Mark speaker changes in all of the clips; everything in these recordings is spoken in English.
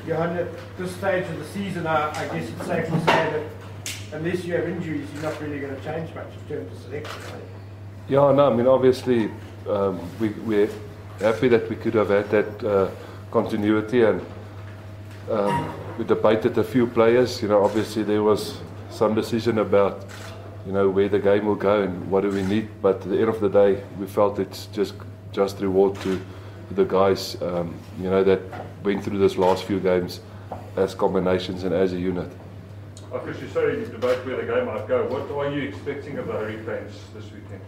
Speaker 1: Johan, at this stage of the season, I guess it's safe to say that unless you have injuries, you're not really going to change much in terms of selection, right?
Speaker 2: Yeah, no, I mean, obviously, we're happy that we could have had that continuity, and we debated a few players. You know, obviously there was some decision about, you know, where the game will go and what do we need, but at the end of the day, we felt it's just reward to the guys, you know, that went through this last few games as combinations and as a unit.
Speaker 3: Chris, you sorry to debate where the game might go. What are you expecting of the Hurricanes this weekend?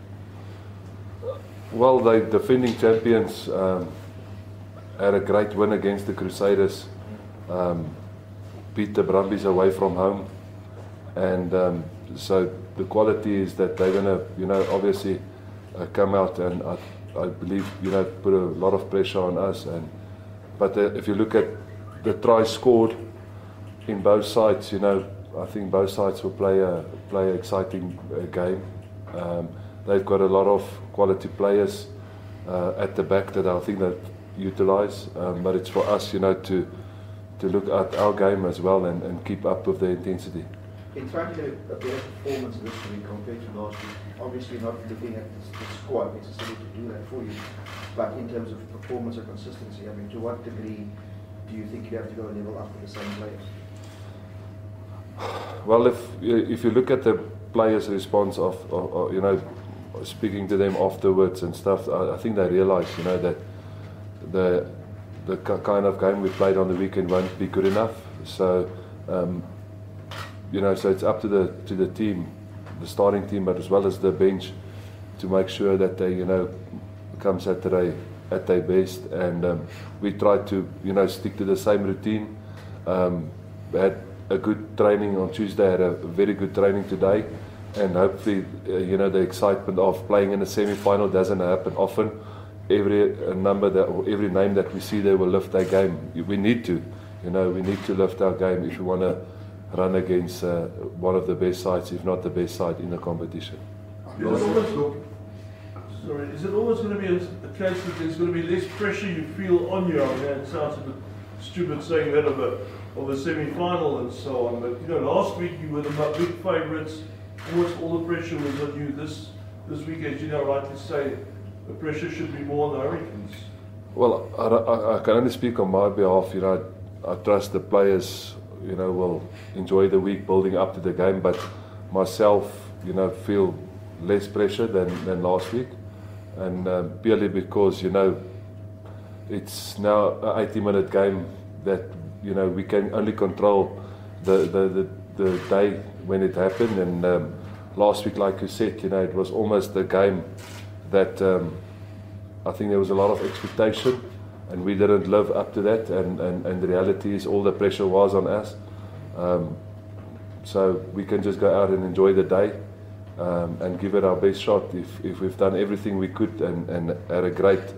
Speaker 2: Well, the defending champions had a great win against the Crusaders, beat the Brumbies away from home, and so the quality is that they're going to, you know, obviously come out and I believe, you know, put a lot of pressure on us. But if you look at the tries scored in both sides, you know, I think both sides will play an exciting game. They've got a lot of quality players at the back that I think that utilise, but it's for us, you know, to look at our game as well and keep up with the intensity.
Speaker 4: In trying to get a better performance this week compared to last week, obviously not looking at the squad necessarily to do that for you, but in terms of performance or consistency, I mean, to what degree do you think you have to go a level up with the same players?
Speaker 2: Well, if you look at the players' response of you know, speaking to them afterwards and stuff, I think they realise, you know, that the kind of game we played on the weekend won't be good enough. So you know, so it's up to the team, the starting team, but as well as the bench, to make sure that they, you know, come Saturday at their best. And we try to, you know, stick to the same routine. We had a good training on Tuesday, had a very good training today, and hopefully, you know, the excitement of playing in a semi-final doesn't happen often. Every name that we see there will lift their game. We need to, you know, we need to lift our game if we want to run against one of the best sides, if not the best side in the competition.
Speaker 5: Is it always going to be a case that there's going to be less pressure you feel on you? I mean, it sounds a bit stupid saying that of a semi-final and so on, but you know, last week you were the big favourites. Almost all the pressure was on you. This week, as you know, rightly say, the pressure should be more on the Hurricanes.
Speaker 2: Well, I can only speak on my behalf. You know, I trust the players, you know, will enjoy the week building up to the game, but myself, you know, feel less pressure than last week, and purely because, you know, it's now an 80-minute game that, you know, we can only control the day when it happened. And last week, like you said, you know, it was almost a game that I think there was a lot of expectation, and we didn't live up to that, and the reality is all the pressure was on us. So we can just go out and enjoy the day and give it our best shot. If we've done everything we could and had a great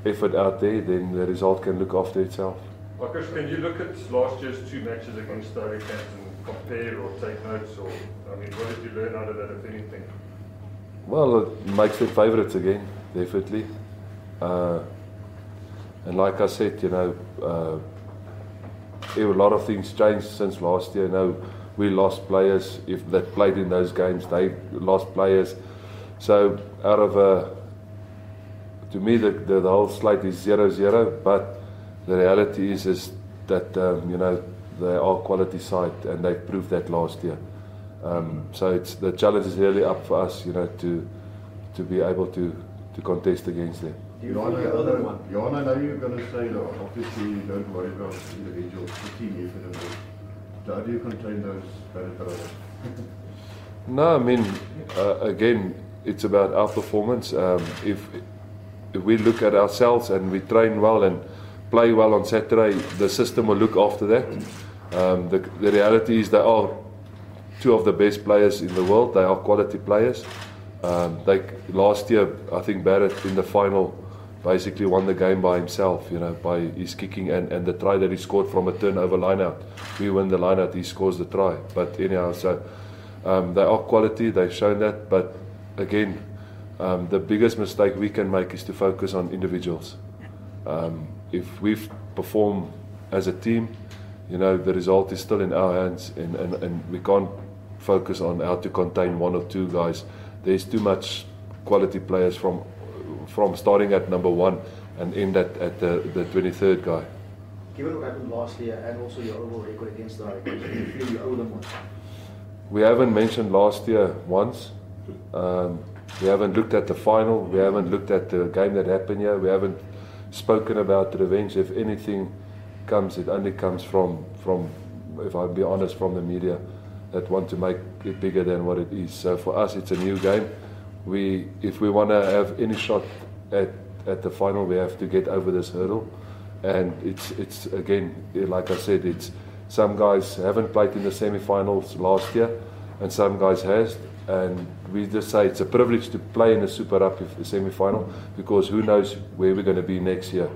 Speaker 2: effort out there, then the result can look after itself.
Speaker 3: Marcus, can you look at last year's two matches against the Hurricanes and compare or take notes, or, I mean, what did you learn out of that, if anything?
Speaker 2: Well, it makes them favourites again, definitely. And like I said, you know, a lot of things changed since last year. You know, we lost players. If they played in those games, they lost players. So out of to me, the whole slate is 0-0. But the reality is that you know, they are quality side, and they proved that last year. So the challenge is really up for us, you know, to be able to contest against them.
Speaker 4: Johan,
Speaker 5: I know you're going to say that obviously you don't worry about individuals, the team effort and all. How do you contain those better?
Speaker 2: No, I mean, again, it's about our performance. If we look at ourselves and we train well and play well on Saturday, the system will look after that. The reality is they are two of the best players in the world. They are quality players. Last year, I think Barrett in the final basically won the game by himself, you know, by his kicking and the try that he scored from a turnover line-out. We win the line-out, he scores the try. But anyhow, so they are quality, they've shown that. But again, the biggest mistake we can make is to focus on individuals. If we perform as a team, you know, the result is still in our hands, and we can't focus on how to contain one or two guys. There's too much quality players from starting at number 1 and end at the 23rd guy.
Speaker 4: Given what happened last year and also your overall record against the Hurricanes, do you feel you owe them one?
Speaker 2: We haven't mentioned last year once. We haven't looked at the final. We haven't looked at the game that happened here. We haven't spoken about revenge. If anything comes, it only comes from, if I'll be honest, from the media that want to make it bigger than what it is. So for us, it's a new game. If we want to have any shot at the final, we have to get over this hurdle. And it's again, like I said, it's some guys haven't played in the semi-finals last year, and some guys has. And we just say it's a privilege to play in a Super Rugby semi-final, because who knows where we're going to be next year.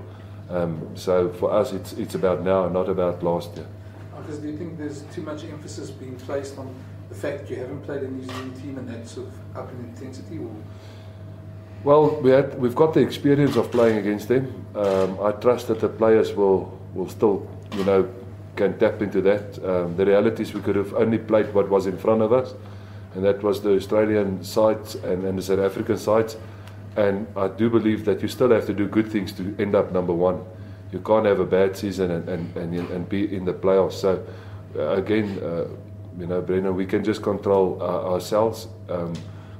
Speaker 2: So for us, it's about now, not about last year.
Speaker 6: Because do you think there's too much emphasis being placed on the fact that you haven't played a New Zealand team and that sort of up in intensity? Or?
Speaker 2: Well, we've got the experience of playing against them. I trust that the players will still, you know, can tap into that. The reality is we could have only played what was in front of us, and that was the Australian sides and the South African sides. And I do believe that you still have to do good things to end up number 1. You can't have a bad season and be in the playoffs. So again, you know, Brennan, we can just control ourselves.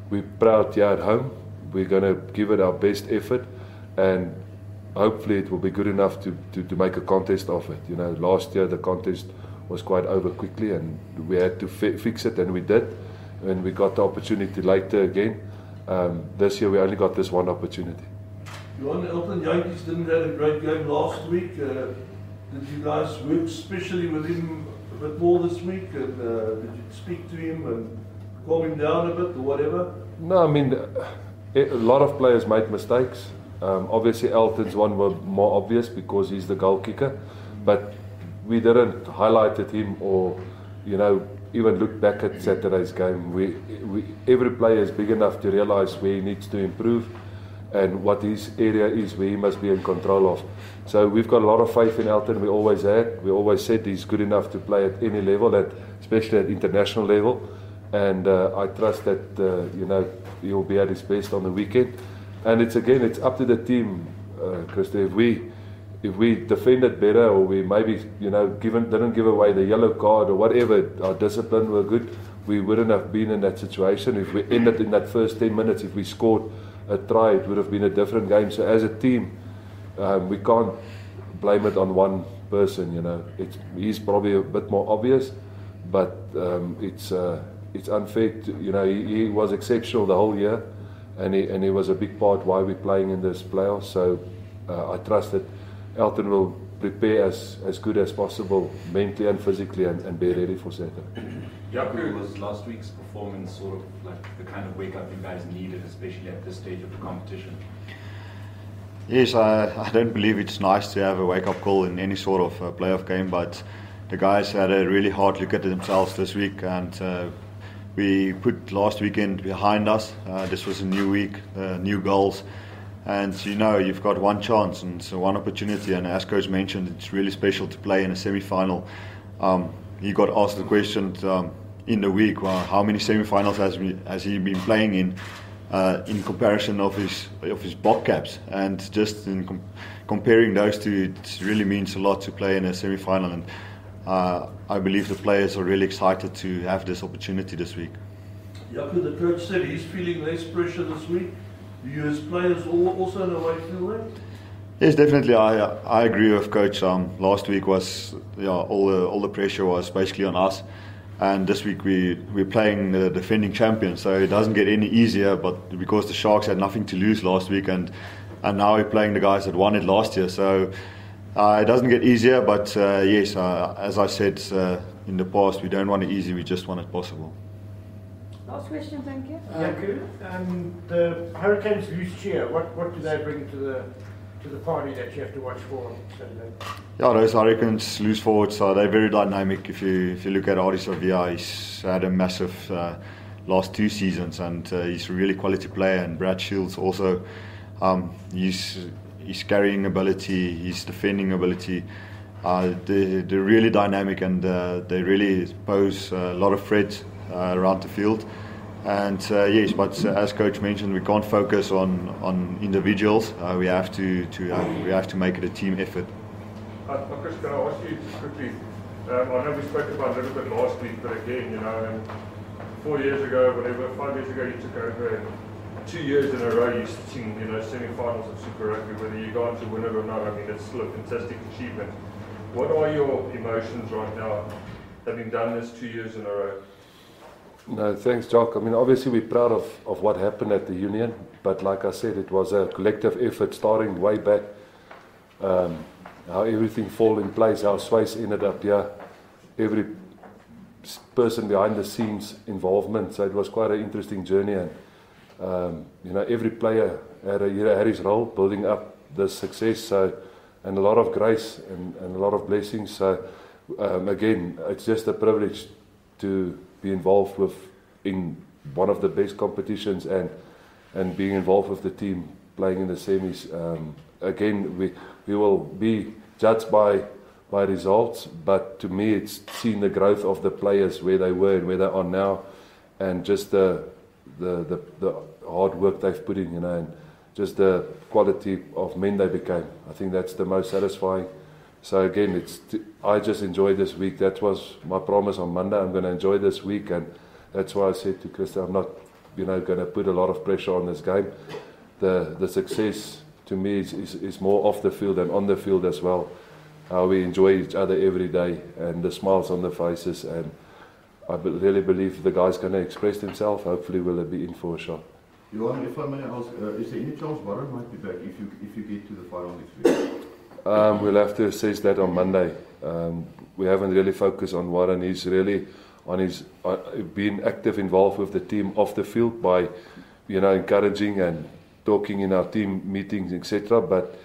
Speaker 2: We're proud here at home. We're going to give it our best effort, and hopefully it will be good enough to make a contest of it. You know, last year the contest was quite over quickly, and we had to fix it, and we did. And we got the opportunity later again. This year we only got this one opportunity.
Speaker 5: Johan, Elton Yankees didn't have a great game last week. Did you guys work specially with him a bit more this week? And did you speak to him and calm him down a bit or whatever?
Speaker 2: No, I mean, a lot of players made mistakes. Obviously Elton's one were more obvious because he's the goal kicker, but we didn't highlighted him or, you know, even look back at Saturday's game. Every player is big enough to realize where he needs to improve and what his area is where he must be in control of. So we've got a lot of faith in Elton. We always had. We always said he's good enough to play at any level, especially at international level. And I trust that you know, he'll be at his best on the weekend. And it's up to the team, Christo. If we defended better, or we maybe, you know, didn't give away the yellow card or whatever, our discipline were good, we wouldn't have been in that situation. If we ended in that first 10 minutes, if we scored a try, it would have been a different game. So as a team, we can't blame it on one person. You know, he's probably a bit more obvious, but it's unfair. You know, he was exceptional the whole year, and he was a big part why we're playing in this playoffs. So I trust that Elton will prepare as good as possible mentally and physically and be ready for Saturday.
Speaker 7: Jaco, was last week's performance sort of like the kind of wake up you guys needed, especially at this stage of the competition?
Speaker 8: Yes, I don't believe it's nice to have a wake up call in any sort of playoff game, but the guys had a really hard look at themselves this week, and we put last weekend behind us. This was a new week, new goals. And you know, you've got one chance and so one opportunity, and as Coach mentioned, it's really special to play in a semi-final. He got asked the question in the week, well, how many semi-finals has he been playing in comparison of his Bok caps, and just in comparing those two, it really means a lot to play in a semi-final, and I believe the players are really excited to have this opportunity this week.
Speaker 5: Jaco, the coach said he's feeling less pressure this week. Do you as players also in a way feel that?
Speaker 8: Yes, definitely. I agree with Coach. Last week was all the pressure was basically on us, and this week we're playing the defending champions, so it doesn't get any easier. But because the Sharks had nothing to lose last week, and now we're playing the guys that won it last year, so it doesn't get easier. But yes, as I said in the past, we don't want it easy. We just want it possible.
Speaker 9: Last question, thank you.
Speaker 1: Jaco, the Hurricanes loose cheer. What do they bring to the party that you have to watch for on Saturday?
Speaker 8: Yeah, those Hurricanes loose forwards, they're very dynamic. If you look at Ardie Savia, he's had a massive last 2 seasons, and he's a really quality player. And Brad Shields also, his carrying ability, his defending ability, They're really dynamic and they really pose a lot of threats around the field. And yes, but as coach mentioned, we can't focus on individuals. We have to make it a team effort.
Speaker 3: Chris, can I ask you just quickly? I know we spoke about it a little bit last week, but again, you know, and 4 years ago, whatever, 5 years ago, you took over, and 2 years in a row, you've seen, you know, semi-finals of Super Rugby. Whether you go on to win it or not, I mean, it's still a fantastic achievement. What are your emotions right now, having done this 2 years in a row?
Speaker 2: No, thanks, Jaco. I mean, obviously we're proud of what happened at the Union, but like I said, it was a collective effort starting way back. How everything fall in place, how Swiss ended up here, every person behind the scenes involvement. So it was quite an interesting journey, and you know, every player had his role building up this success. So, and a lot of grace and a lot of blessings. So again, it's just a privilege to be involved in one of the best competitions and being involved with the team playing in the semis. Again, we will be judged by results, but to me it's seeing the growth of the players, where they were and where they are now, and just the hard work they've put in, you know, and just the quality of men they became. I think that's the most satisfying. So again, I just enjoyed this week. That was my promise on Monday. I'm going to enjoy this week, and that's why I said to Krista, I'm not, you know, going to put a lot of pressure on this game. The success to me is more off the field and on the field as well. How we enjoy each other every day and the smiles on the faces, and I really believe the guy's going to express himself. Hopefully we'll be in for a shot.
Speaker 10: Johan, if I may ask, is there any chance Warren might be back if you get to the final next week?
Speaker 2: We'll have to assess that on Monday. We haven't really focused on Warren. He's really on his being active, involved with the team off the field by, you know, encouraging and talking in our team meetings, etc. But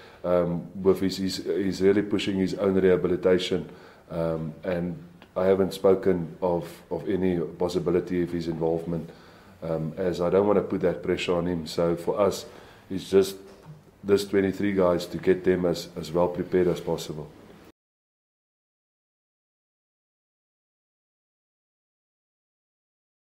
Speaker 2: with he's really pushing his own rehabilitation, and I haven't spoken of any possibility of his involvement, as I don't want to put that pressure on him. So for us, it's just this 23 guys to get them as well prepared as possible.